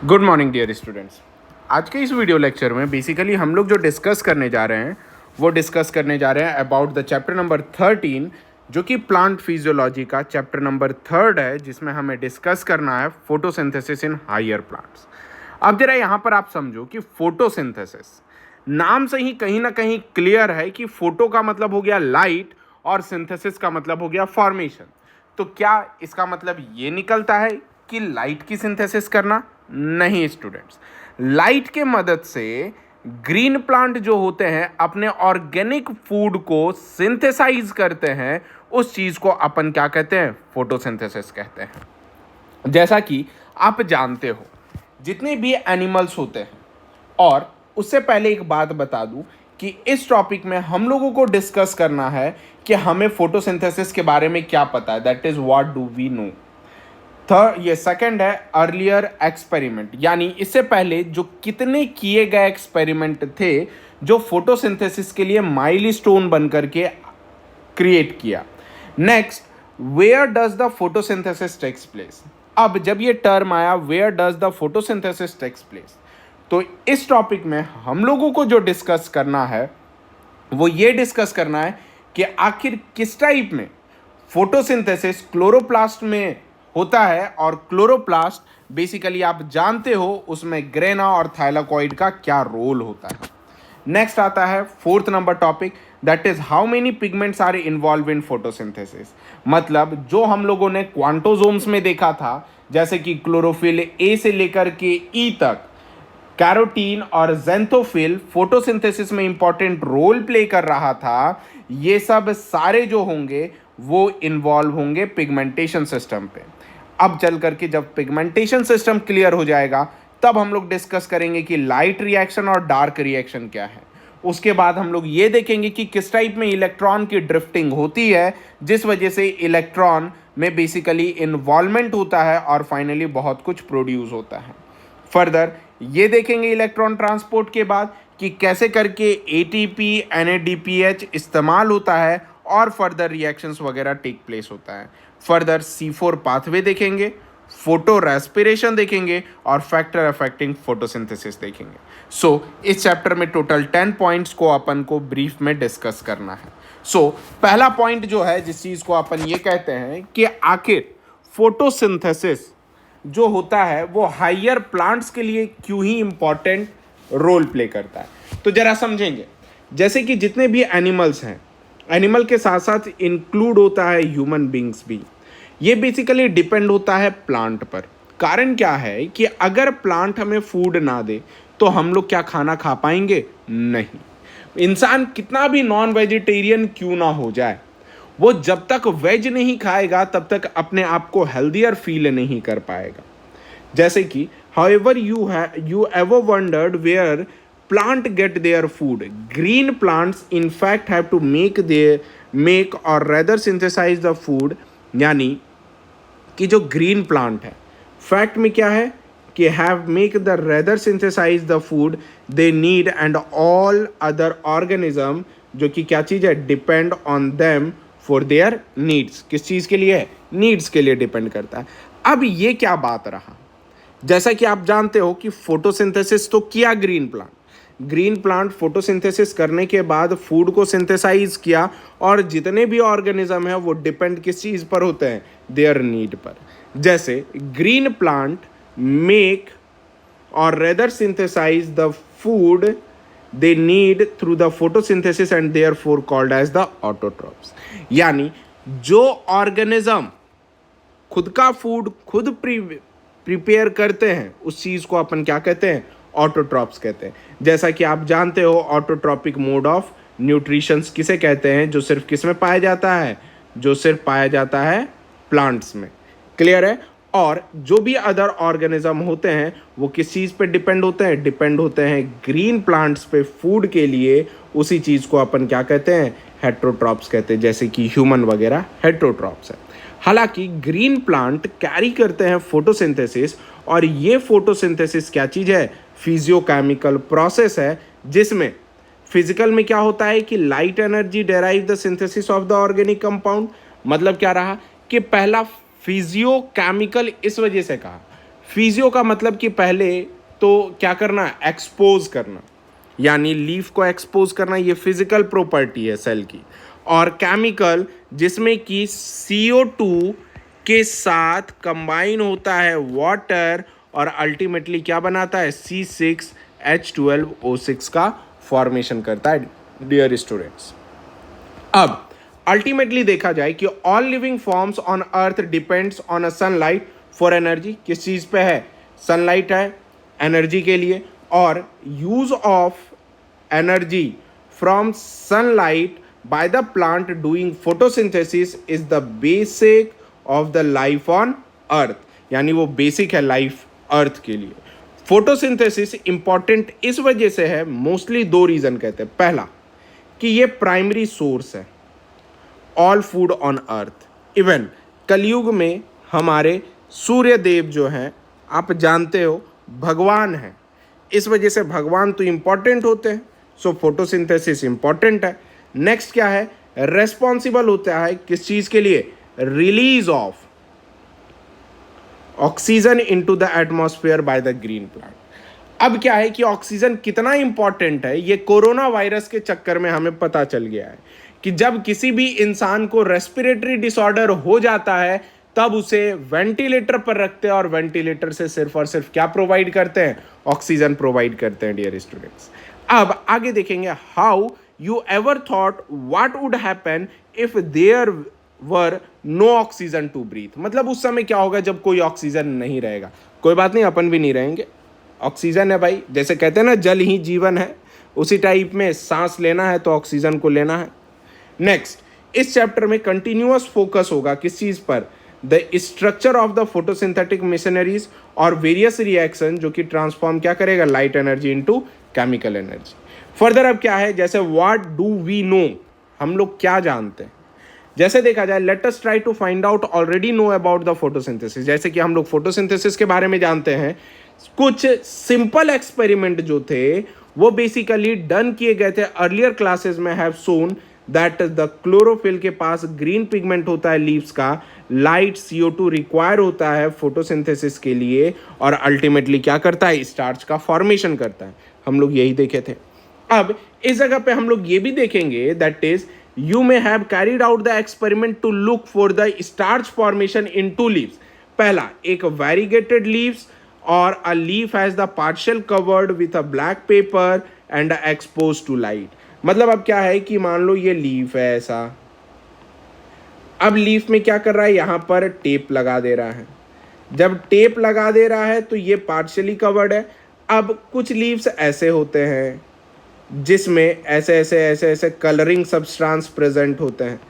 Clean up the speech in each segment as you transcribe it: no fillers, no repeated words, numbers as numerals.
Good morning dear students. आज के इस वीडियो लेक्चर में बेसिकली हम लोग जो डिस्कस करने जा रहे हैं वो डिस्कस करने जा रहे हैं अबाउट द चैप्टर नंबर 13 जो कि प्लांट फिजियोलॉजी का चैप्टर नंबर 3 है, जिसमें हमें डिस्कस करना है फोटोसिंथेसिस इन हायर प्लांट्स। अब जरा यहाँ पर आप समझो कि फोटोसिंथेसिस नाम से ही कहीं ना कहीं क्लियर है कि फोटो का मतलब हो गया लाइट और सिंथेसिस का मतलब हो गया फॉर्मेशन। तो क्या इसका मतलब ये निकलता है कि लाइट की सिंथेसिस करना? नहीं स्टूडेंट्स, लाइट के मदद से ग्रीन प्लांट जो होते हैं अपने ऑर्गेनिक फूड को सिंथेसाइज करते हैं। उस चीज को अपन क्या कहते हैं? फोटोसिंथेसिस कहते हैं। जैसा कि आप जानते हो जितने भी एनिमल्स होते हैं, और उससे पहले एक बात बता दूं कि इस टॉपिक में हम लोगों को डिस्कस करना है कि हमें फोटोसिंथेसिस के बारे में क्या पता है, that is what do we know. ये सेकंड है अर्लियर एक्सपेरिमेंट, यानी इससे पहले जो कितने किए गए एक्सपेरिमेंट थे जो फोटोसिंथेसिस के लिए माइलस्टोन बन करके क्रिएट किया। Next, where does the photosynthesis takes place. अब जब ये टर्म आया where does the photosynthesis takes place, तो इस टॉपिक में हम लोगों को जो डिस्कस करना है वो ये डिस्कस करना है कि आखिर किस टाइप में फोटोसिंथेसिस क्लोरोप्लास्ट में होता है, और क्लोरोप्लास्ट बेसिकली आप जानते हो उसमें ग्रेना और थाइलाकॉइड का क्या रोल होता है। नेक्स्ट आता है fourth number topic, that is how many pigments are involve in photosynthesis. मतलब जो हम लोगों ने क्वांटोसोम्स में देखा था, जैसे कि क्लोरोफिल ए से लेकर के ई तक, कैरोटीन और जेंथोफिल फोटोसिंथेसिस में इंपॉर्टेंट रोल प्ले कर रहा था, ये सब सारे जो होंगे वो इन्वॉल्व होंगे पिगमेंटेशन सिस्टम पे। अब चल करके जब पिगमेंटेशन सिस्टम क्लियर हो जाएगा तब हम लोग डिस्कस करेंगे कि लाइट रिएक्शन और डार्क रिएक्शन क्या है। उसके बाद हम लोग ये देखेंगे कि किस टाइप में इलेक्ट्रॉन की ड्रिफ्टिंग होती है, जिस वजह से इलेक्ट्रॉन में बेसिकली इन्वॉल्वमेंट होता है और फाइनली बहुत कुछ प्रोड्यूस होता है। फर्दर ये देखेंगे इलेक्ट्रॉन ट्रांसपोर्ट के बाद कि कैसे करके एटीपी NADPH इस्तेमाल होता है और फर्दर रिएक्शंस वगैरह टेक प्लेस होता है। फर्दर C4 पाथवे देखेंगे, फोटो रेस्पिरेशन देखेंगे और फैक्टर अफेक्टिंग फोटोसिंथेसिस देखेंगे। इस चैप्टर में टोटल 10 पॉइंट्स को अपन को ब्रीफ में डिस्कस करना है। पहला पॉइंट जो है जिस चीज़ को अपन ये कहते हैं कि आखिर फोटोसिंथेसिस जो होता है वो हायर प्लांट्स के लिए क्यों ही इंपॉर्टेंट रोल प्ले करता है। तो जरा समझेंगे, जैसे कि जितने भी एनिमल्स हैं, एनिमल के साथ साथ इंक्लूड होता है ह्यूमन बींग्स भी, ये बेसिकली डिपेंड होता है प्लांट पर। कारण क्या है कि अगर प्लांट हमें फूड ना दे तो हम लोग क्या खाना खा पाएंगे? नहीं। इंसान कितना भी नॉन वेजिटेरियन क्यों ना हो जाए, वो जब तक वेज नहीं खाएगा तब तक अपने आप को हेल्दियर फील नहीं कर पाएगा। जैसे कि however you ever wondered where plant get their food, green plants in fact have to make or rather synthesize the food। यानी कि जो ग्रीन प्लांट है फैक्ट में क्या है कि have make the rather synthesise the food they need and all other organism, जो कि क्या चीज़ है, depend on them for their needs. किस चीज़ के लिए है? नीड्स के लिए डिपेंड करता है। अब ये क्या बात रहा, जैसा कि आप जानते हो कि फोटोसिंथेसिस तो किया ग्रीन प्लांट फोटोसिंथेसिस करने के बाद फूड को सिंथेसाइज किया, और जितने भी ऑर्गेनिज्म है वो डिपेंड किस चीज़ पर होते हैं? देयर नीड पर। जैसे ग्रीन प्लांट मेक और rather synthesise the food they need through the photosynthesis and therefore called as the autotrophs. यानी जो ऑर्गेनिज्म खुद का फूड खुद प्रिपेयर करते हैं उस चीज़ को अपन क्या कहते हैं? ऑटोट्रॉप्स कहते हैं। जैसा कि आप जानते हो ऑटोट्रॉपिक मोड ऑफ न्यूट्रिशंस किसे कहते हैं, जो सिर्फ किस में पाया जाता है? जो सिर्फ पाया जाता है प्लांट्स में। क्लियर है? और जो भी अदर ऑर्गेनिज्म होते हैं वो किस चीज़ पे डिपेंड होते हैं? डिपेंड होते हैं ग्रीन प्लांट्स पे फूड के लिए। उसी चीज़ को अपन क्या कहते हैं? हेट्रोट्रॉप्स कहते हैं। जैसे कि ह्यूमन वगैरह हेट्रोट्रॉप्स है। हालांकि ग्रीन प्लांट कैरी करते हैं फोटोसिंथेसिस, और ये फोटोसिंथेसिस क्या चीज़ है? फिजियोकेमिकल प्रोसेस है, जिसमें फिजिकल में क्या होता है कि light energy derive the synthesis of the organic compound. मतलब क्या रहा कि पहला फिजियोकेमिकल इस वजह से कहा, फिजियो का मतलब कि पहले तो क्या करना, एक्सपोज करना, यानी लीफ को एक्सपोज करना, ये फिजिकल प्रॉपर्टी है सेल की। और केमिकल जिसमें कि CO2 के साथ कंबाइन होता है वाटर और अल्टीमेटली क्या बनाता है, C6H12O6 का फॉर्मेशन करता है डियर स्टूडेंट्स। अब अल्टीमेटली देखा जाए कि all living forms on earth depends on a sunlight for energy. किस चीज पे है, सनलाइट है एनर्जी के लिए, और use of energy from sunlight by the plant doing photosynthesis is the basic of the life on earth, यानी वो बेसिक है लाइफ अर्थ के लिए। फोटोसिंथेसिस इंपॉर्टेंट इस वजह से है, मोस्टली दो रीजन कहते हैं। पहला कि ये प्राइमरी सोर्स है all food on earth. Even कलयुग में हमारे सूर्य देव जो हैं, आप जानते हो भगवान हैं, इस वजह से भगवान तो इंपॉर्टेंट होते हैं, सो फोटोसिंथेसिस इंपॉर्टेंट है। नेक्स्ट क्या है, रेस्पॉन्सिबल होता है किस चीज के लिए, release of oxygen into the atmosphere by the green plant. अब क्या है कि ऑक्सीजन कितना इंपॉर्टेंट है, ये कोरोना वायरस के चक्कर में हमें पता चल गया है कि जब किसी भी इंसान को रेस्पिरेटरी डिसऑर्डर हो जाता है तब उसे वेंटिलेटर पर रखते हैं, और वेंटिलेटर से सिर्फ और सिर्फ क्या प्रोवाइड करते हैं, ऑक्सीजन प्रोवाइड करते हैं डियर स्टूडेंट्स। अब आगे देखेंगे, how you ever thought what would happen if there were no oxygen to breathe. मतलब उस समय क्या होगा जब कोई ऑक्सीजन नहीं रहेगा। कोई बात नहीं, अपन भी नहीं रहेंगे, ऑक्सीजन है भाई, जैसे कहते हैं ना जल ही जीवन है, उसी टाइप में सांस लेना है तो ऑक्सीजन को लेना है। नेक्स्ट, इस चैप्टर में कंटिन्यूअस फोकस होगा किस चीज पर, the structure of the photosynthetic machineries और वेरियस रिएक्शन जो कि ट्रांसफॉर्म क्या करेगा light energy into chemical energy. Further अब क्या है, जैसे व्हाट डू वी नो, हम लोग क्या जानते हैं। जैसे देखा जाए, let us try to find out already know about the photosynthesis. जैसे कि हम लोग फोटोसिंथेसिस के बारे में जानते हैं, कुछ सिंपल एक्सपेरिमेंट जो थे वो बेसिकली डन किए गए थे अर्लियर क्लासेस में, have shown that the chlorophyll के पास ग्रीन पिगमेंट होता है लीव्स का, लाइट CO2 रिक्वायर होता है फोटोसिंथेसिस के लिए, और अल्टीमेटली क्या करता है, स्टार्च का फॉर्मेशन करता है। हम लोग यही देखे थे। अब इस जगह पे हम लोग ये भी देखेंगे, that is you may have carried out the experiment to look for the starch formation in two leaves. पहला, एक वैरीगेटेड लीव्स और a leaf has the partial covered with a black paper and exposed to light। मतलब अब क्या है कि मान लो ये लीफ है ऐसा, अब लीफ में क्या कर रहा है, यहां पर टेप लगा दे रहा है। जब टेप लगा दे रहा है तो ये पार्शियली कवर्ड है। अब कुछ लीव्स ऐसे होते हैं जिसमें ऐसे ऐसे ऐसे ऐसे कलरिंग सब्सटेंस प्रेजेंट होते हैं।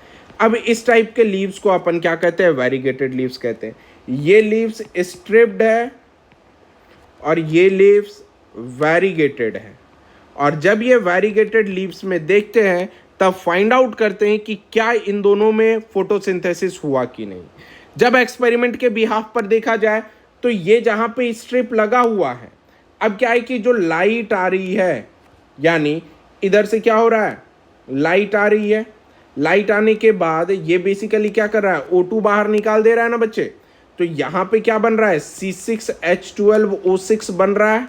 अब इस टाइप के लीव्स को अपन क्या कहते हैं, वैरीगेटेड लीव्स कहते हैं। ये लीव्स स्ट्रिप्ड है और ये लीव्स वैरीगेटेड है, और जब ये वैरीगेटेड लीव्स में देखते हैं तब फाइंड आउट करते हैं कि क्या इन दोनों में फोटोसिंथेसिस हुआ कि नहीं। जब एक्सपेरिमेंट के बिहाफ पर देखा जाए तो ये जहाँ पे स्ट्रिप लगा हुआ है, अब क्या है कि जो लाइट आ रही है, यानी इधर से क्या हो रहा है, लाइट आ रही है, लाइट आने के बाद ये बेसिकली क्या कर रहा है, O2 बाहर निकाल दे रहा है ना बच्चे, तो यहाँ पे क्या बन रहा है, C6H12O6 बन रहा है।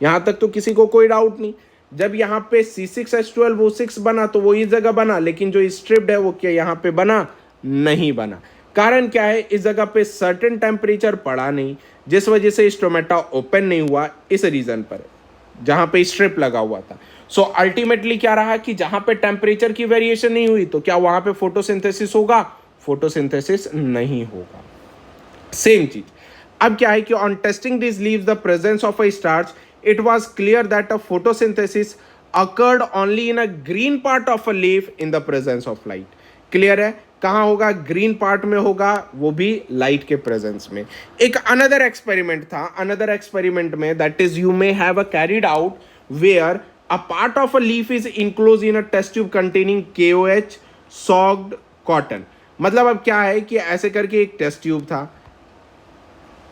यहाँ तक तो किसी को कोई डाउट नहीं। जब यहाँ पे C6H12O6 बना तो वो इस जगह बना, लेकिन जो स्ट्रिप्ड है वो क्या यहाँ पे बना, नहीं बना। कारण क्या है, इस जगह पे सर्टेन टेम्परेचर पड़ा नहीं, जिस वजह से स्टोमेटा ओपन नहीं हुआ, इस रीजन पर जहाँ पे स्ट्रिप लगा हुआ था। सो अल्टीमेटली क्या रहा कि जहाँ पे टेम्परेचर की वेरिएशन नहीं हुई तो क्या वहाँ पे फोटोसिंथेसिस होगा, फोटोसिंथेसिस नहीं होगा। सेम चीज अब क्या है कि on testing this leaves the presence of a starch, it was clear that a photosynthesis occurred only in a green part of a leaf in the presence of light. Clear है, कहाँ होगा, green part में होगा, वो भी light के presence में। एक अनदर एक्सपेरिमेंट था, अनदर एक्सपेरिमेंट में that is you may have a carried out where a part of a leaf is enclose in a test tube containing KOH soaked cotton. मतलब अब क्या है कि ऐसे करके एक टेस्ट ट्यूब था,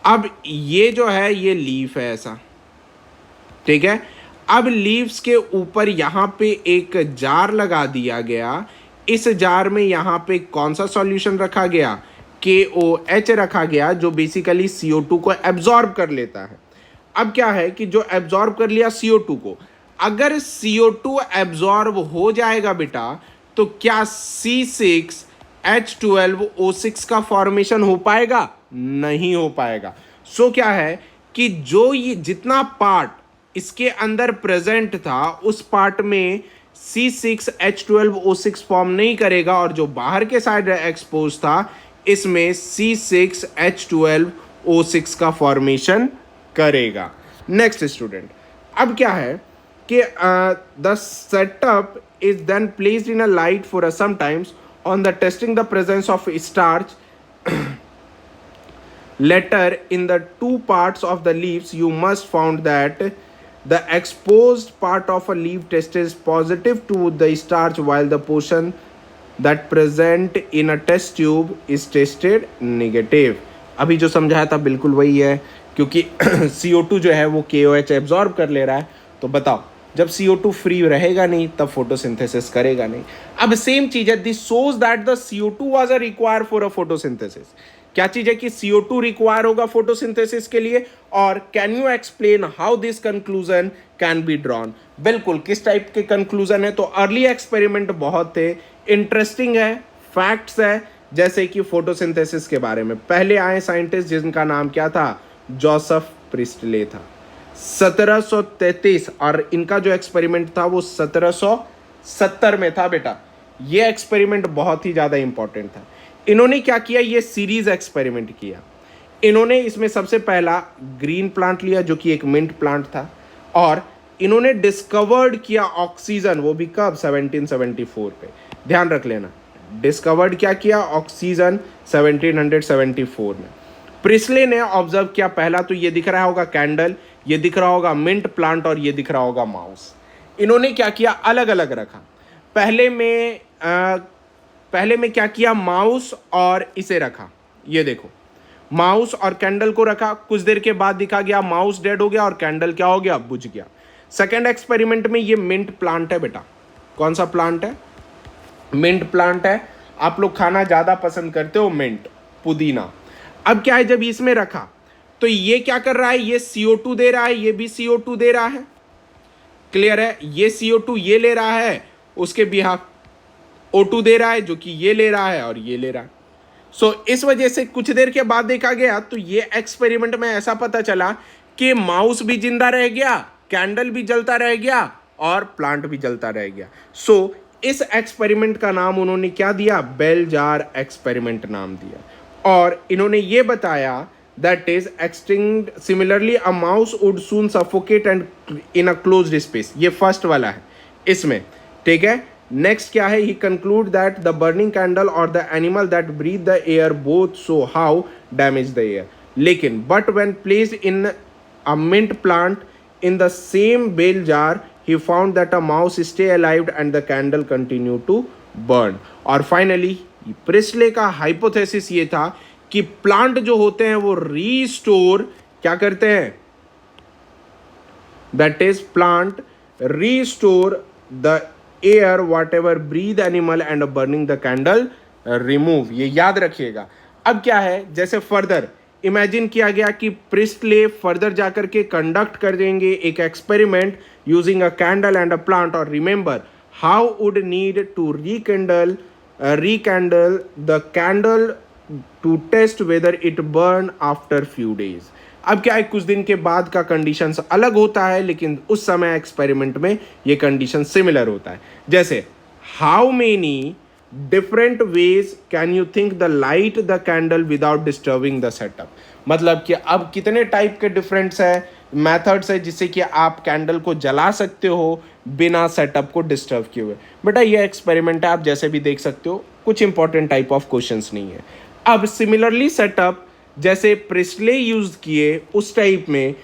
अब ये जो है ये लीफ है ऐसा, ठीक है। अब लीव्स के ऊपर यहाँ पे एक जार लगा दिया गया, इस जार में यहाँ पे कौन सा सॉल्यूशन रखा गया, KOH रखा गया जो बेसिकली CO2 को एब्जॉर्ब कर लेता है। अब क्या है कि जो एब्जॉर्ब कर लिया CO2 को, अगर CO2 एब्जॉर्ब हो जाएगा बेटा तो क्या C6H12O6 का फॉर्मेशन हो पाएगा? नहीं हो पाएगा। सो क्या है कि जो ये जितना पार्ट इसके अंदर प्रेजेंट था उस पार्ट में C6H12O6 फॉर्म नहीं करेगा और जो बाहर के साइड एक्सपोज था इसमें C6H12O6 का फॉर्मेशन करेगा। नेक्स्ट स्टूडेंट, अब क्या है कि the setup is then placed in a light for some times on the testing the presence of starch later in the two parts of the leaves you must found that the exposed part of a leaf test is positive to the starch while the portion that present in a test tube is tested negative। अभी जो समझाया था बिल्कुल वही है, क्योंकि CO2 जो है वो KOH एब्जॉर्ब कर ले रहा है। तो बताओ जब CO2 फ्री रहेगा नहीं तब फोटोसिंथेसिस करेगा नहीं। अब सेम चीज है, this shows that the CO2 was required for a photosynthesis. क्या चीज है कि CO2 रिक्वायर होगा फोटोसिंथेसिस के लिए। और can you explain how this conclusion can be drawn? बिल्कुल, किस टाइप के कंक्लूजन है? तो अर्ली एक्सपेरिमेंट बहुत थे, इंटरेस्टिंग है, फैक्ट्स है, जैसे कि फोटोसिंथेसिस के बारे में पहले आए साइंटिस्ट जिनका नाम क्या था? जोसेफ प्रिस्टले था, 1733, और इनका जो एक्सपेरिमेंट था वो 1770 में था बेटा। ये एक्सपेरिमेंट बहुत ही ज्यादा इंपॉर्टेंट था। इन्होंने क्या किया? ये सीरीज एक्सपेरिमेंट किया। इन्होंने इसमें सबसे पहला ग्रीन प्लांट लिया जो कि एक मिंट प्लांट था, और इन्होंने डिस्कवर्ड किया ऑक्सीजन, वो भी कब? 1774 पे। ध्यान रख लेना, डिस्कवर्ड क्या किया? ऑक्सीजन 1774 में। प्रिस्ले ने ऑब्जर्व किया, पहला तो ये दिख रहा होगा कैंडल, ये दिख रहा होगा मिंट प्लांट, और ये दिख रहा होगा माउस। इन्होंने क्या किया? अलग अलग रखा। पहले में क्या किया? माउस और इसे रखा, ये देखो, माउस और कैंडल को रखा। कुछ देर के बाद दिखा गया माउस डेड हो गया और कैंडल क्या हो गया? बुझ गया। सेकेंड एक्सपेरिमेंट में ये मिंट प्लांट है बेटा। कौन सा प्लांट है? मिंट प्लांट है। आप लोग खाना ज्यादा पसंद करते हो मिंट, पुदीना। अब क्या है, जब इसमें रखा तो ये क्या कर रहा है? ये CO2 दे रहा है, ये भी CO2 दे रहा है। क्लियर है? ये CO2 ये ले रहा है, उसके बिहाफ O2 दे रहा है जो कि ये ले रहा है और ये ले रहा है। सो इस वजह से कुछ देर के बाद देखा गया तो ये एक्सपेरिमेंट में ऐसा पता चला कि माउस भी जिंदा रह गया, कैंडल भी जलता रह गया और प्लांट भी जलता रह गया। सो इस एक्सपेरिमेंट का नाम उन्होंने क्या दिया? बेल जार एक्सपेरिमेंट नाम दिया। और इन्होंने ये बताया that is extinct similarly a mouse would soon suffocate and in a closed space. ये फर्स्ट वाला है इसमें, ठीक है। नेक्स्ट क्या है? He conclude that the burning candle और the animal that breathe the air both somehow damage the air. लेकिन but when placed in a mint plant in the same bell jar he found that a mouse stay alive and the candle continue to burn। और finally Presley का hypothesis ये था कि plant जो होते हैं वो रीस्टोर क्या करते हैं? That is plant restore the air what ever breathe animal and burning the candle remove. ये याद रखिएगा। अब क्या है, जैसे फर्दर इमेजिन किया गया कि प्रिस्टले फर्दर जाकर के कंडक्ट कर देंगे एक experiment using a candle and a plant. और remember how would need to rekindle the candle to test whether it burn after few days. अब क्या है, कुछ दिन के बाद का कंडीशंस अलग होता है, लेकिन उस समय एक्सपेरिमेंट में ये कंडीशन सिमिलर होता है। जैसे how many different ways can you think the light the candle without disturbing the setup. मतलब कि अब कितने टाइप के डिफरेंट्स है, मेथड्स है जिससे कि आप कैंडल को जला सकते हो बिना सेटअप को डिस्टर्ब किए हुए। बेटा ये एक्सपेरिमेंट है, आप जैसे भी देख सकते हो, कुछ इंपॉर्टेंट टाइप ऑफ क्वेश्चंस नहीं है। अब सिमिलरली सेटअप जैसे प्रिस्ले यूज किए उस टाइप में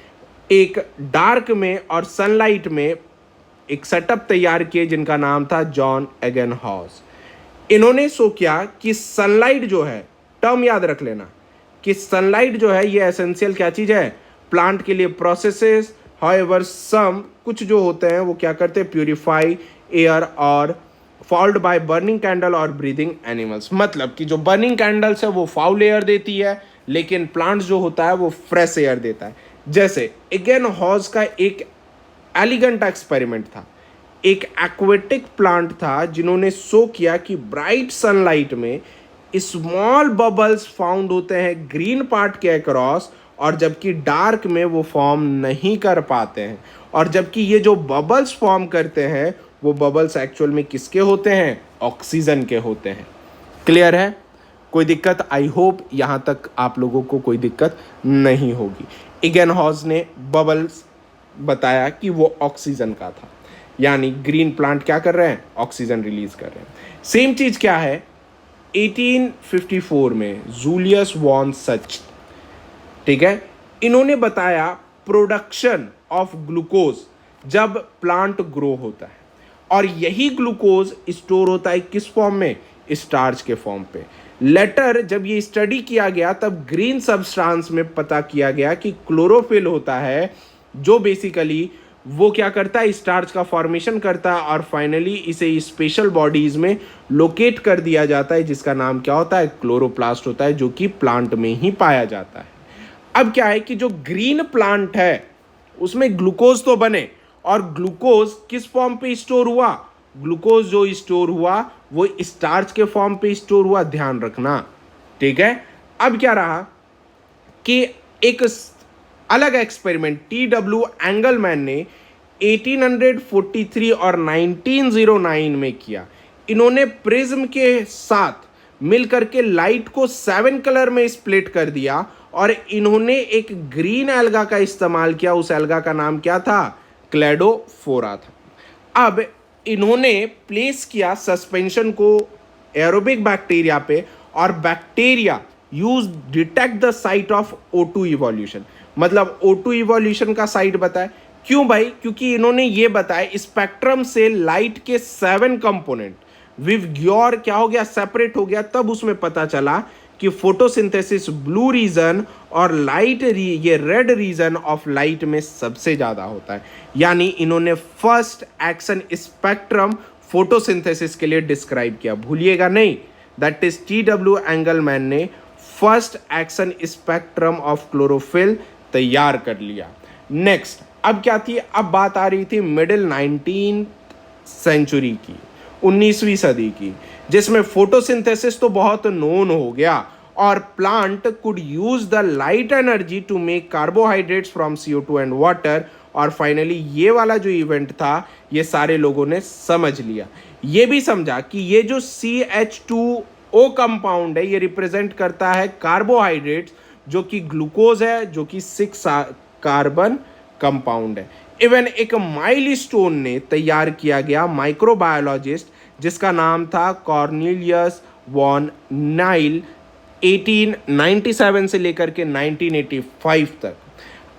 एक डार्क में और सनलाइट में एक सेटअप तैयार किए जिनका नाम था जॉन एगेनहॉस। इन्होंने सो किया कि सनलाइट जो है, टर्म याद रख लेना कि सनलाइट जो है ये एसेंशियल क्या चीज है? प्लांट के लिए प्रोसेसेस। हाउएवर सम कुछ जो होते हैं वो क्या करते हैं? प्यूरिफाई एयर और फॉलोड बाय बर्निंग कैंडल और ब्रीदिंग एनिमल्स। मतलब कि जो बर्निंग कैंडल्स है वो फाउल एयर देती है, लेकिन प्लांट्स जो होता है वो फ्रेश एयर देता है। जैसे इगेनहॉज का एक एलिगेंट एक्सपेरिमेंट था। एक एक्वेटिक प्लांट था जिन्होंने शो किया कि ब्राइट सनलाइट में स्मॉल बबल्स फाउंड होते हैं ग्रीन पार्ट के अक्रॉस, और जबकि डार्क में वो फॉर्म नहीं कर पाते हैं। और जबकि ये जो बबल्स फॉर्म करते हैं वो बबल्स एक्चुअल में किसके होते हैं? ऑक्सीजन के होते हैं। क्लियर है? कोई दिक्कत? आई होप यहाँ तक आप लोगों को कोई दिक्कत नहीं होगी। इगेनहॉज ने बबल्स बताया कि वो ऑक्सीजन का था, यानी ग्रीन प्लांट क्या कर रहे हैं? ऑक्सीजन रिलीज कर रहे हैं। सेम चीज क्या है 1854 में जूलियस वॉन सच, ठीक है, इन्होंने बताया प्रोडक्शन ऑफ ग्लूकोज जब प्लांट ग्रो होता है, और यही ग्लूकोज स्टोर होता है किस फॉर्म में? स्टार्च के फॉर्म पे। लेटर जब ये स्टडी किया गया तब ग्रीन सब्सटेंस में पता किया गया कि क्लोरोफिल होता है जो बेसिकली वो क्या करता है? स्टार्च का फॉर्मेशन करता है, और फाइनली इसे स्पेशल बॉडीज में लोकेट कर दिया जाता है जिसका नाम क्या होता है? क्लोरोप्लास्ट होता है, जो कि प्लांट में ही पाया जाता है। अब क्या है कि जो ग्रीन प्लांट है उसमें ग्लूकोज तो बने, और ग्लूकोज किस फॉर्म पे स्टोर हुआ? ग्लूकोज जो स्टोर हुआ वो स्टार्च के फॉर्म पे स्टोर हुआ, ध्यान रखना, ठीक है। अब क्या रहा कि एक अलग एक्सपेरिमेंट TW एंगलमैन ने 1843 और 1909 में किया। इन्होंने प्रिज्म के साथ मिलकर के लाइट को 7 कलर में स्प्लिट कर दिया, और इन्होंने एक ग्रीन एल्गा का इस्तेमाल किया। उस एल्गा का नाम क्या था? क्लेडोफोरा था। अब इन्होंने प्लेस किया सस्पेंशन को एरोबिक बैक्टीरिया पे, और bacteria use detect the site of O2 evolution. मतलब O2 इवोल्यूशन का साइट बताए। क्यों भाई? क्योंकि इन्होंने ये बताया स्पेक्ट्रम से लाइट के 7 कंपोनेंट विवग्योर क्या हो गया? सेपरेट हो गया। तब उसमें पता चला कि फोटोसिंथेसिस ब्लू रीजन और लाइट ये रेड रीजन ऑफ लाइट में सबसे ज्यादा होता है। यानी इन्होंने फर्स्ट एक्शन स्पेक्ट्रम फोटोसिंथेसिस के लिए डिस्क्राइब किया, भूलिएगा नहीं। दैट इज TW एंगलमैन ने first action spectrum of chlorophyll तैयार कर लिया। नेक्स्ट अब क्या थी? अब बात आ रही थी मिडिल 19th सेंचुरी की, 19वीं सदी की, जिसमें फोटोसिंथेसिस तो बहुत नोन हो गया, और plant could use the light energy to make carbohydrates from CO2 and water. और फाइनली ये वाला जो इवेंट था ये सारे लोगों ने समझ लिया। ये भी समझा कि ये जो CH2O कंपाउंड है ये रिप्रेजेंट करता है कार्बोहाइड्रेट्स, जो कि ग्लूकोज है, जो कि 6 कार्बन कंपाउंड है। इवन एक माइलस्टोन ने तैयार किया गया माइक्रोबायोलॉजिस्ट जिसका नाम था कॉर्नेलियस वॉन नाइल, 1897 से लेकर के 1985 तक।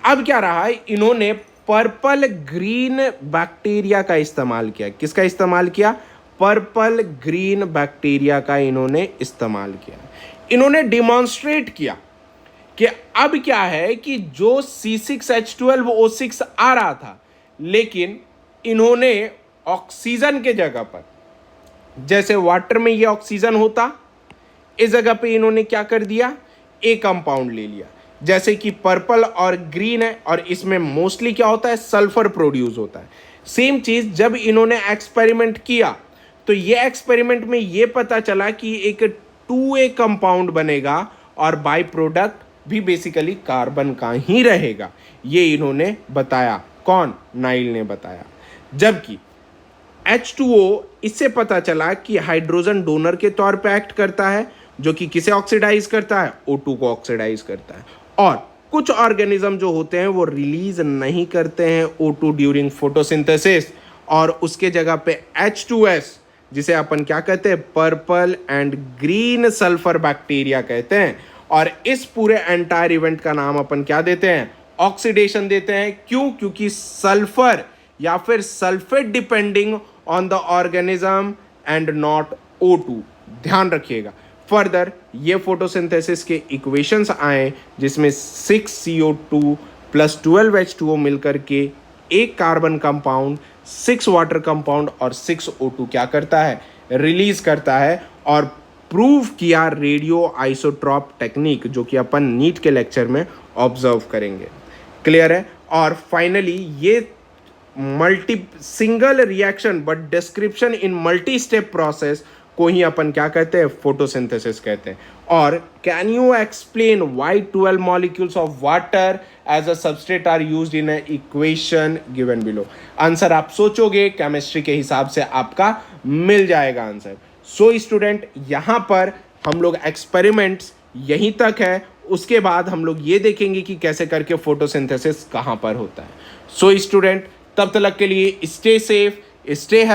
अब क्या रहा? इन्होंने पर्पल ग्रीन बैक्टीरिया का इस्तेमाल किया। किसका इस्तेमाल किया? पर्पल ग्रीन बैक्टीरिया का इन्होंने इस्तेमाल किया। इन्होंने डिमॉन्स्ट्रेट किया कि अब क्या है कि जो C6H12O6 आ रहा था, लेकिन इन्होंने ऑक्सीजन के जगह पर, जैसे वाटर में ये ऑक्सीजन होता, इस जगह पे इन्होंने क्या कर दिया? ए कंपाउंड ले लिया। जैसे कि पर्पल और ग्रीन है, और इसमें मोस्टली क्या होता है? सल्फर प्रोड्यूस होता है। सेम चीज जब इन्होंने एक्सपेरिमेंट किया तो ये एक्सपेरिमेंट में ये पता चला कि एक 2A कंपाउंड बनेगा, और बाय प्रोडक्ट भी बेसिकली कार्बन का ही रहेगा। ये इन्होंने बताया। कौन? नाइल ने बताया। जबकि H2O इससे पता चला कि हाइड्रोजन डोनर के तौर पे एक्ट करता है, जो कि किसे ऑक्सीडाइज करता है? O2 को ऑक्सीडाइज करता है। और कुछ ऑर्गेनिज्म जो होते हैं वो रिलीज नहीं करते हैं O2 ड्यूरिंग फोटोसिंथेसिस, और उसके जगह पे H2S, जिसे अपन क्या कहते हैं? Purple and green sulphur bacteria कहते हैं। और इस पूरे एंटायर इवेंट का नाम अपन क्या देते हैं? ऑक्सीडेशन देते हैं। क्यों? क्योंकि सल्फर या फिर sulphate depending on the organism and not O2। ध्यान रखिएगा। फर्दर ये फोटोसिंथेसिस के इक्वेशंस आए जिसमें 6CO2 + 12H2O मिलकर के एक कार्बन कंपाउंड, 6 वाटर कंपाउंड और 6 O2 क्या करता है, रिलीज करता है। और प्रूव किया रेडियो आइसोट्रॉप टेक्निक, जो कि अपन नीट के लेक्चर में ऑब्जर्व करेंगे। क्लियर है। और फाइनली ये multi single reaction but description in multi step process को ही अपन क्या कहते हैं, फोटोसिंथेसिस कहते हैं। और can you explain why 12 molecules of water as a substrate are used in a equation given below. Answer आप सोचोगे, केमिस्ट्री के हिसाब से आपका मिल जाएगा आंसर। सो स्टूडेंट, यहां पर हम लोग एक्सपेरिमेंट्स यहीं तक है, उसके बाद हम लोग ये देखेंगे कि कैसे करके फोटोसिंथेसिस कहां पर होता है। सो स्टूडेंट, तब तक के लिए स्टे सेफ, स्टे